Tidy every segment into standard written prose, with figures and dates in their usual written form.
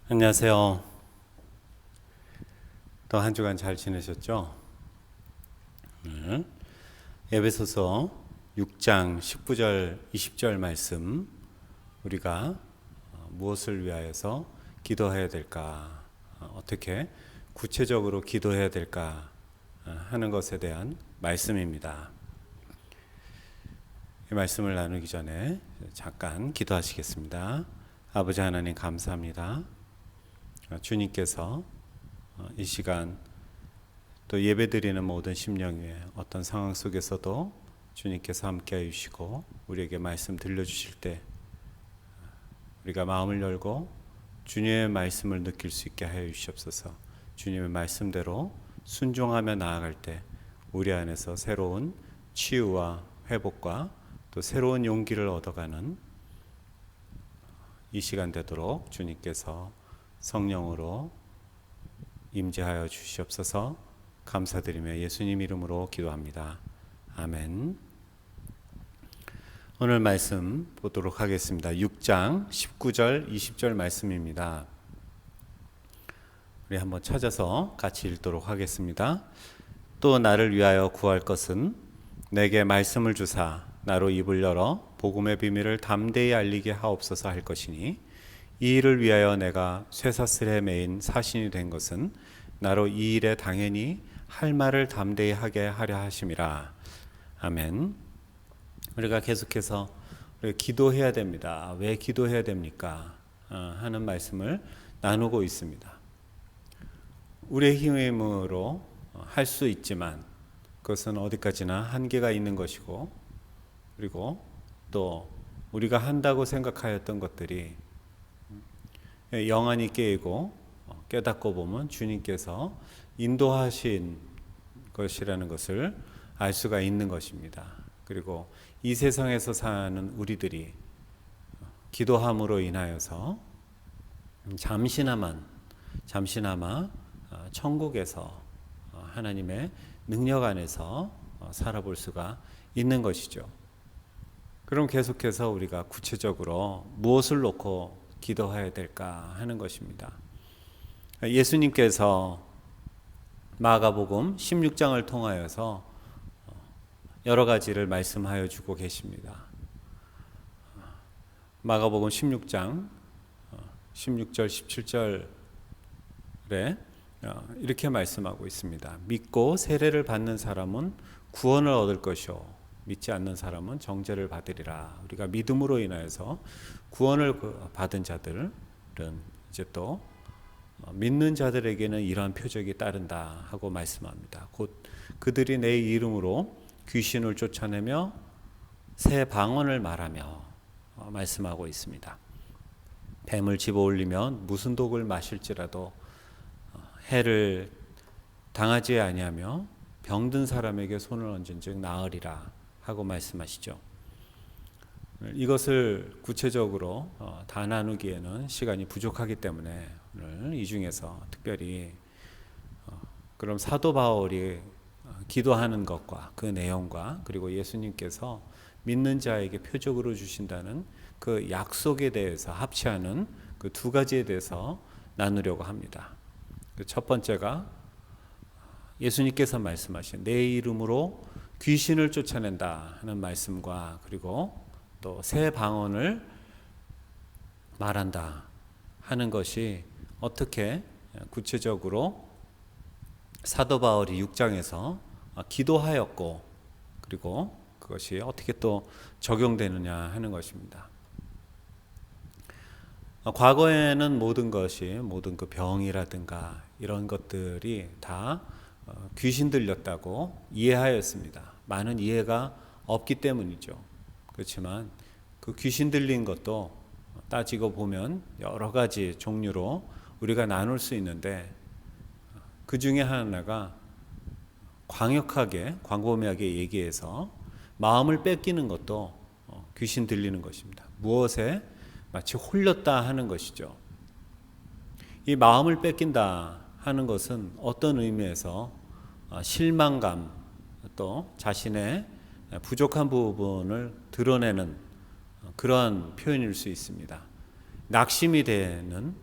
안녕하세요. 또 한 주간 잘 지내셨죠? 네. 에베소서 6장 19절 20절 말씀, 우리가 무엇을 위하여서 기도해야 될까, 어떻게 구체적으로 기도해야 될까 하는 것에 대한 말씀입니다. 이 말씀을 나누기 전에 잠깐 기도하시겠습니다. 아버지 하나님, 감사합니다. 주님께서 이 시간 또 예배드리는 모든 심령 위에 어떤 상황 속에서도 주님께서 함께해 주시고 우리에게 말씀 들려주실 때 우리가 마음을 열고 주님의 말씀을 느낄 수 있게 하여 주시옵소서. 주님의 말씀대로 순종하며 나아갈 때 우리 안에서 새로운 치유와 회복과 또 새로운 용기를 얻어가는 이 시간 되도록 주님께서 성령으로 임재하여 주시옵소서. 감사드리며 예수님 이름으로 기도합니다. 아멘. 오늘 말씀 보도록 하겠습니다. 6장 19절 20절 말씀입니다. 우리 한번 찾아서 같이 읽도록 하겠습니다. 또 나를 위하여 구할 것은 내게 말씀을 주사 나로 입을 열어 복음의 비밀을 담대히 알리게 하옵소서 할 것이니, 이 일을 위하여 내가 쇠사슬에 매인 사신이 된 것은 나로 이 일에 당연히 할 말을 담대히 하게 하려 하심이라. 아멘. 우리가 계속해서 기도해야 됩니다. 왜 기도해야 됩니까? 하는 말씀을 나누고 있습니다. 우리의 힘으로 할 수 있지만 그것은 어디까지나 한계가 있는 것이고, 그리고 또 우리가 한다고 생각하였던 것들이 영안이 깨이고 깨닫고 보면 주님께서 인도하신 것이라는 것을 알 수가 있는 것입니다. 그리고 이 세상에서 사는 우리들이 기도함으로 인하여서 잠시나마 천국에서 하나님의 능력 안에서 살아볼 수가 있는 것이죠. 그럼 계속해서 우리가 구체적으로 무엇을 놓고 기도해야 될까 하는 것입니다. 예수님께서 마가복음 16장을 통하여서 여러 가지를 말씀하여 주고 계십니다. 마가복음 16장 16절 17절에 이렇게 말씀하고 있습니다. 믿고 세례를 받는 사람은 구원을 얻을 것이요 믿지 않는 사람은 정죄를 받으리라. 우리가 믿음으로 인하여서 구원을 받은 자들은 이제 또 믿는 자들에게는 이러한 표적이 따른다 하고 말씀합니다. 곧 그들이 내 이름으로 귀신을 쫓아내며 새 방언을 말하며 말씀하고 있습니다. 뱀을 집어올리면 무슨 독을 마실지라도 해를 당하지 아니하며 병든 사람에게 손을 얹은즉 나으리라 하고 말씀하시죠. 이것을 구체적으로 다 나누기에는 시간이 부족하기 때문에 오늘 이 중에서 특별히 그럼 사도 바울이 기도하는 것과 그 내용과 그리고 예수님께서 믿는 자에게 표적으로 주신다는 그 약속에 대해서 합치하는 그 두 가지에 대해서 나누려고 합니다. 첫 번째가 예수님께서 말씀하신 내 이름으로 귀신을 쫓아낸다 하는 말씀과, 그리고 또 새 방언을 말한다 하는 것이 어떻게 구체적으로 사도 바울이 6장에서 기도하였고, 그리고 그것이 어떻게 또 적용되느냐 하는 것입니다. 과거에는 모든 그 병이라든가 이런 것들이 다 귀신 들렸다고 이해하였습니다. 많은 이해가 없기 때문이죠. 그렇지만 그 귀신 들린 것도 따지고 보면 여러 가지 종류로 우리가 나눌 수 있는데, 그 중에 하나가 광범위하게 얘기해서 마음을 뺏기는 것도 귀신 들리는 것입니다. 무엇에 마치 홀렸다 하는 것이죠. 이 마음을 뺏긴다 하는 것은 어떤 의미에서 실망감, 또 자신의 부족한 부분을 드러내는 그러한 표현일 수 있습니다. 낙심이 되는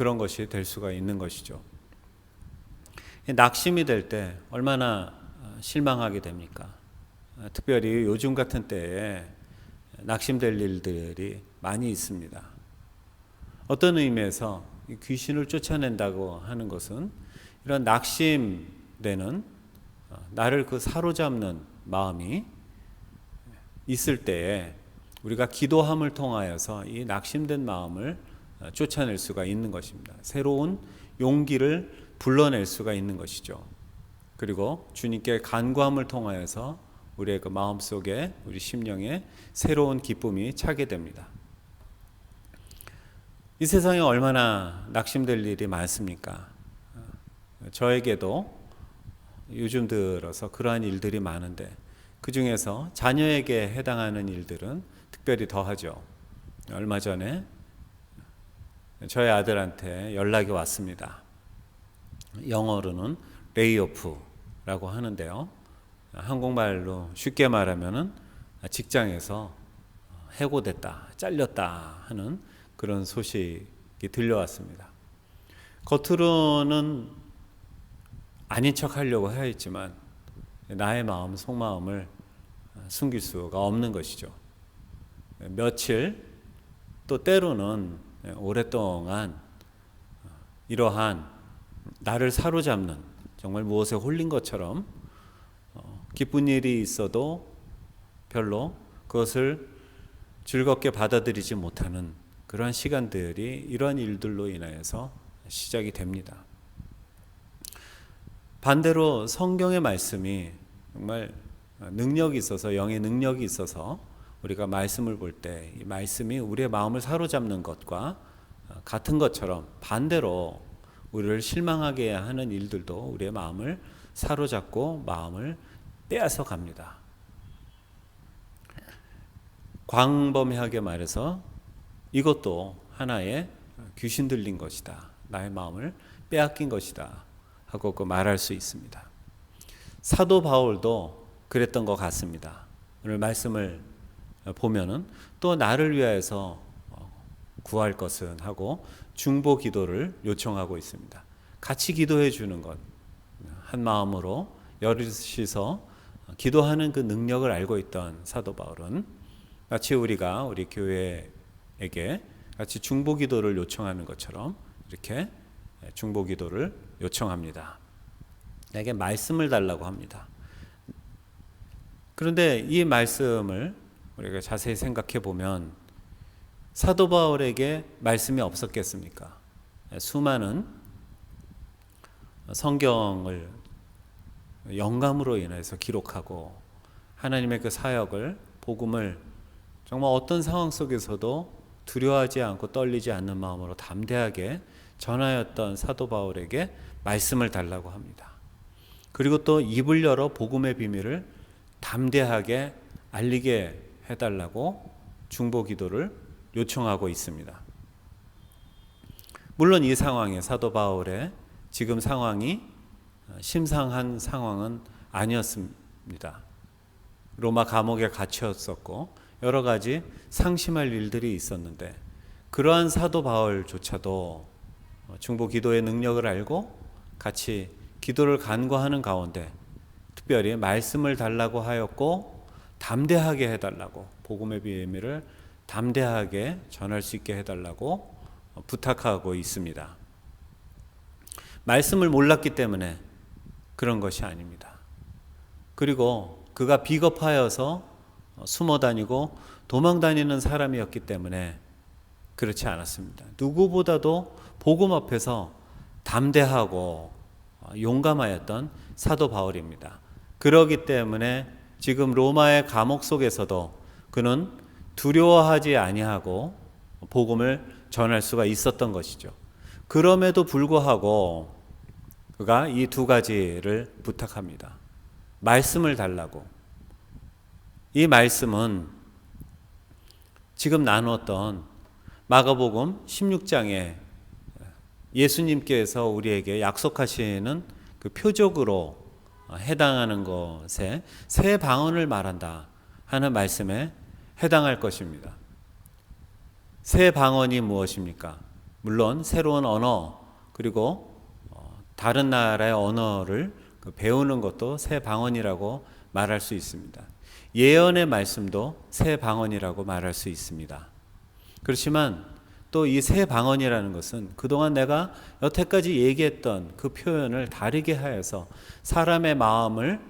그런 것이 될 수가 있는 것이죠. 낙심이 될 때 얼마나 실망하게 됩니까? 특별히 요즘 같은 때에 낙심될 일들이 많이 있습니다. 어떤 의미에서 귀신을 쫓아낸다고 하는 것은 이런 낙심되는 나를 사로잡는 마음이 있을 때에 우리가 기도함을 통하여서 이 낙심된 마음을 쫓아낼 수가 있는 것입니다. 새로운 용기를 불러낼 수가 있는 것이죠. 그리고 주님께 간구함을 통하여서 우리의 그 마음속에 우리 심령에 새로운 기쁨이 차게 됩니다. 이 세상에 얼마나 낙심될 일이 많습니까? 저에게도 요즘 들어서 그러한 일들이 많은데 그 중에서 자녀에게 해당하는 일들은 특별히 더하죠. 얼마 전에 저희 아들한테 연락이 왔습니다. 영어로는 레이오프라고 하는데요. 한국말로 쉽게 말하면은 직장에서 해고됐다, 잘렸다 하는 그런 소식이 들려왔습니다. 겉으로는 아닌 척 하려고 하였지만 나의 마음, 속마음을 숨길 수가 없는 것이죠. 며칠 또 때로는 오랫동안 이러한 나를 사로잡는 정말 무엇에 홀린 것처럼 기쁜 일이 있어도 별로 그것을 즐겁게 받아들이지 못하는 그러한 시간들이 이러한 일들로 인하여서 시작이 됩니다. 반대로 성경의 말씀이 정말 능력이 있어서 영의 능력이 있어서 우리가 말씀을 볼 때 이 말씀이 우리의 마음을 사로잡는 것과 같은 것처럼 반대로 우리를 실망하게 하는 일들도 우리의 마음을 사로잡고 마음을 빼앗아 갑니다. 광범위하게 말해서 이것도 하나의 귀신 들린 것이다. 나의 마음을 빼앗긴 것이다. 하고 말할 수 있습니다. 사도 바울도 그랬던 것 같습니다. 오늘 말씀을 보면은 또 나를 위하여서 구할 것은 하고 중보 기도를 요청하고 있습니다. 같이 기도해 주는 것, 한 마음으로 여럿이서 기도하는 그 능력을 알고 있던 사도 바울은 마치 우리가 우리 교회에게 같이 중보 기도를 요청하는 것처럼 이렇게 중보 기도를 요청합니다. 내게 말씀을 달라고 합니다. 그런데 이 말씀을 우리가 자세히 생각해 보면 사도 바울에게 말씀이 없었겠습니까? 수많은 성경을 영감으로 인해서 기록하고 하나님의 그 사역을 복음을 정말 어떤 상황 속에서도 두려워하지 않고 떨리지 않는 마음으로 담대하게 전하였던 사도 바울에게 말씀을 달라고 합니다. 그리고 또 입을 열어 복음의 비밀을 담대하게 알리게 해달라고 중보 기도를 요청하고 있습니다. 물론 이 상황에 사도 바울의 지금 상황이 심상한 상황은 아니었습니다. 로마 감옥에 갇혔었고 여러 가지 상심할 일들이 있었는데 그러한 사도 바울조차도 중보 기도의 능력을 알고 같이 기도를 간구하는 가운데 특별히 말씀을 달라고 하였고 담대하게 해달라고 복음의 비밀을 담대하게 전할 수 있게 해달라고 부탁하고 있습니다. 말씀을 몰랐기 때문에 그런 것이 아닙니다. 그리고 그가 비겁하여서 숨어 다니고 도망 다니는 사람이었기 때문에 그렇지 않았습니다. 누구보다도 복음 앞에서 담대하고 용감하였던 사도 바울입니다. 그러기 때문에 지금 로마의 감옥 속에서도 그는 두려워하지 아니하고 복음을 전할 수가 있었던 것이죠. 그럼에도 불구하고 그가 이 두 가지를 부탁합니다. 말씀을 달라고. 이 말씀은 지금 나누었던 마가복음 16장에 예수님께서 우리에게 약속하시는 그 표적으로 해당하는 것에 새 방언을 말한다 하는 말씀에 해당할 것입니다. 새 방언이 무엇입니까? 물론 새로운 언어 그리고 다른 나라의 언어를 배우는 것도 새 방언이라고 말할 수 있습니다. 예언의 말씀도 새 방언이라고 말할 수 있습니다. 그렇지만 또 이 새 방언이라는 것은 그동안 내가 여태까지 얘기했던 그 표현을 다르게 하여서 사람의 마음을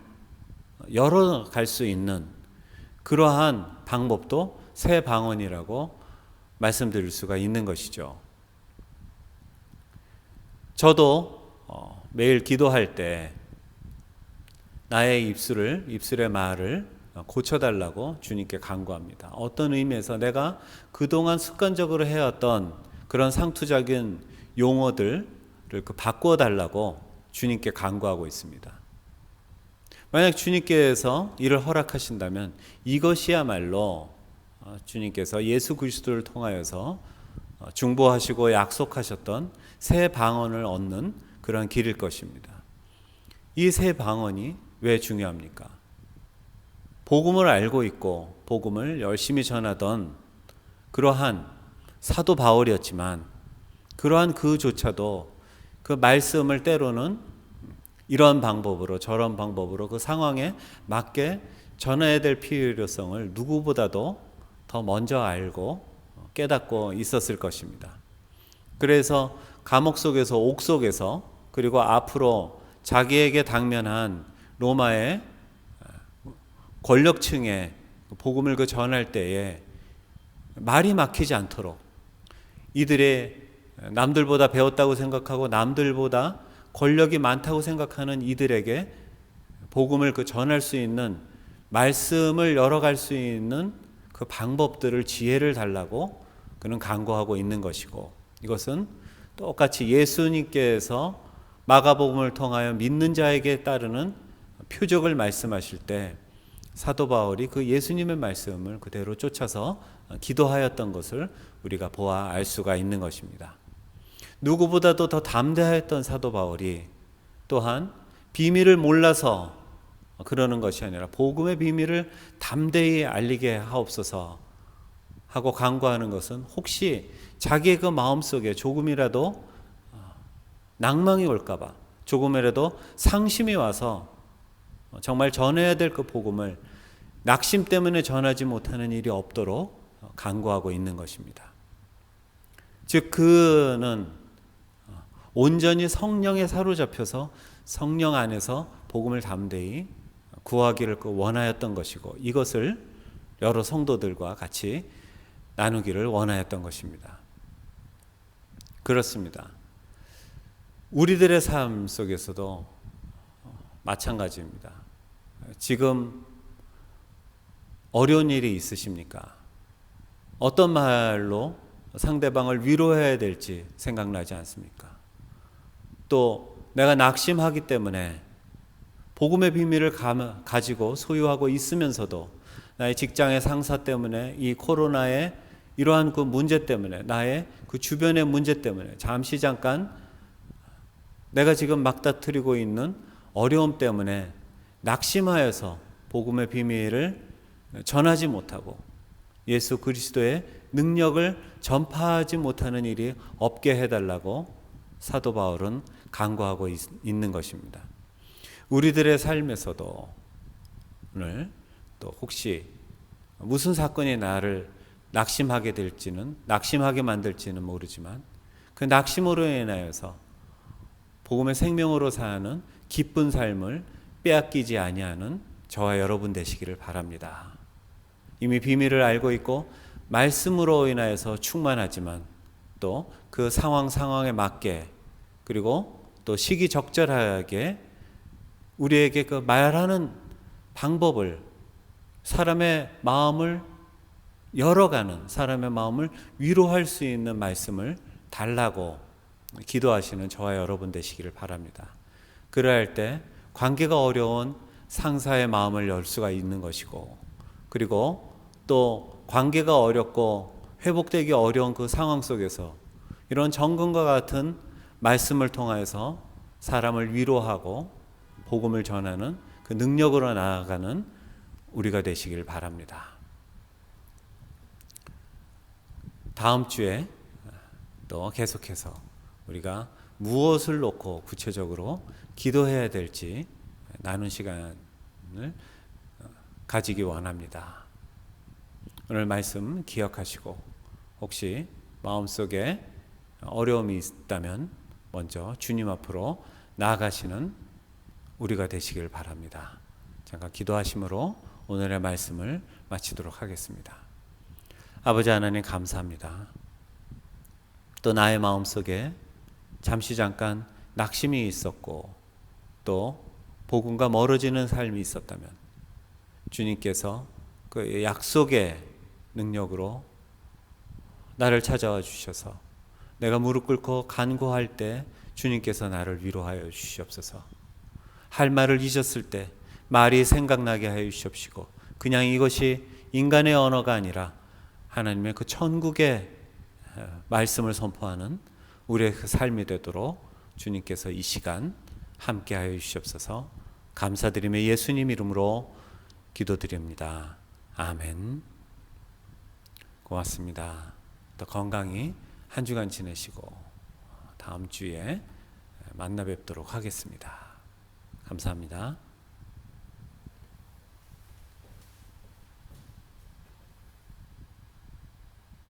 열어갈 수 있는 그러한 방법도 새 방언이라고 말씀드릴 수가 있는 것이죠. 저도 매일 기도할 때 나의 입술의 말을 고쳐달라고 주님께 간구합니다. 어떤 의미에서 내가 그동안 습관적으로 해왔던 그런 상투적인 용어들을 바꾸어 달라고 주님께 간구하고 있습니다. 만약 주님께서 이를 허락하신다면 이것이야말로 주님께서 예수 그리스도를 통하여서 중보하시고 약속하셨던 새 방언을 얻는 그런 길일 것입니다. 이 새 방언이 왜 중요합니까? 복음을 알고 있고 복음을 열심히 전하던 그러한 사도 바울이었지만 그러한 그조차도 그 말씀을 때로는 이런 방법으로 저런 방법으로 그 상황에 맞게 전해야 될 필요성을 누구보다도 더 먼저 알고 깨닫고 있었을 것입니다. 그래서 감옥 속에서 옥 속에서 그리고 앞으로 자기에게 당면한 로마의 권력층에 복음을 전할 때에 말이 막히지 않도록 이들의 남들보다 배웠다고 생각하고 남들보다 권력이 많다고 생각하는 이들에게 복음을 전할 수 있는 말씀을 열어갈 수 있는 그 방법들을 지혜를 달라고 그는 간구하고 있는 것이고 이것은 똑같이 예수님께서 마가복음을 통하여 믿는 자에게 따르는 표적을 말씀하실 때 사도 바울이 그 예수님의 말씀을 그대로 쫓아서 기도하였던 것을 우리가 보아 알 수가 있는 것입니다. 누구보다도 더 담대했던 사도 바울이 또한 비밀을 몰라서 그러는 것이 아니라 복음의 비밀을 담대히 알리게 하옵소서 하고 간구하는 것은 혹시 자기의 그 마음속에 조금이라도 낭망이 올까봐 조금이라도 상심이 와서 정말 전해야 될 그 복음을 낙심 때문에 전하지 못하는 일이 없도록 간구하고 있는 것입니다. 즉 그는 온전히 성령에 사로잡혀서 성령 안에서 복음을 담대히 구하기를 원하였던 것이고 이것을 여러 성도들과 같이 나누기를 원하였던 것입니다. 그렇습니다. 우리들의 삶 속에서도 마찬가지입니다. 지금 어려운 일이 있으십니까? 어떤 말로 상대방을 위로해야 될지 생각나지 않습니까? 또 내가 낙심하기 때문에 복음의 비밀을 가지고 소유하고 있으면서도 나의 직장의 상사 때문에 이 코로나의 이러한 그 문제 때문에 나의 그 주변의 문제 때문에 잠깐 내가 지금 막다투리고 있는 어려움 때문에 낙심하여서 복음의 비밀을 전하지 못하고 예수 그리스도의 능력을 전파하지 못하는 일이 없게 해달라고 사도 바울은 간구하고 있는 것입니다. 우리들의 삶에서도 오늘 또 혹시 무슨 사건이 나를 낙심하게 만들지는 모르지만 그 낙심으로 인하여서 복음의 생명으로 사는 기쁜 삶을 빼앗기지 아니하는 저와 여러분 되시기를 바랍니다. 이미 비밀을 알고 있고 말씀으로 인하여서 충만하지만 또 그 상황에 맞게 그리고 또 시기적절하게 우리에게 그 말하는 방법을 사람의 마음을 열어가는 사람의 마음을 위로할 수 있는 말씀을 달라고 기도하시는 저와 여러분 되시기를 바랍니다. 그러할 때 관계가 어려운 상사의 마음을 열 수가 있는 것이고 그리고 또 관계가 어렵고 회복되기 어려운 그 상황 속에서 이런 정금과 같은 말씀을 통해서 사람을 위로하고 복음을 전하는 그 능력으로 나아가는 우리가 되시길 바랍니다. 다음 주에 또 계속해서 우리가 무엇을 놓고 구체적으로 기도해야 될지 나눈 시간을 가지기 원합니다. 오늘 말씀 기억하시고 혹시 마음속에 어려움이 있다면 먼저 주님 앞으로 나아가시는 우리가 되시길 바랍니다. 잠깐 기도하심으로 오늘의 말씀을 마치도록 하겠습니다. 아버지 하나님 감사합니다. 또 나의 마음속에 잠시 잠깐 낙심이 있었고 또 복음과 멀어지는 삶이 있었다면 주님께서 그 약속의 능력으로 나를 찾아와 주셔서 내가 무릎 꿇고 간구할 때 주님께서 나를 위로하여 주시옵소서. 할 말을 잊었을 때 말이 생각나게 하여 주시옵시고 그냥 이것이 인간의 언어가 아니라 하나님의 그 천국의 말씀을 선포하는 우리의 그 삶이 되도록 주님께서 이 시간 함께 하여 주시옵소서. 감사드리며 예수님 이름으로 기도드립니다. 아멘. 고맙습니다. 또 건강히 한 주간 지내시고 다음 주에 만나 뵙도록 하겠습니다. 감사합니다.